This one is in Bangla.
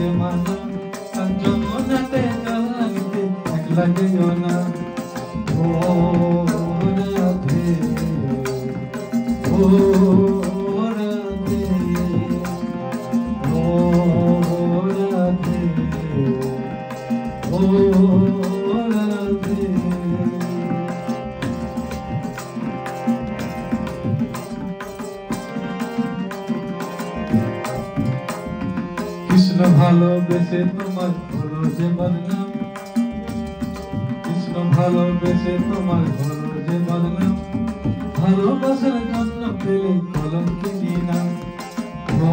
যে মানা আর যমুনাতে জল আনতে একলা যেও না। ও রাধে, ও রাধে, ও রাধে, ও রাধে। কৃষ্ণ ভালোবেসে তোমার হলো যে বদনাম, কৃষ্ণ ভালোবেসে তোমার হলো যে বদনাম, ভালোবাসার জন্য পেলে কলঙ্কিনী নাম। ও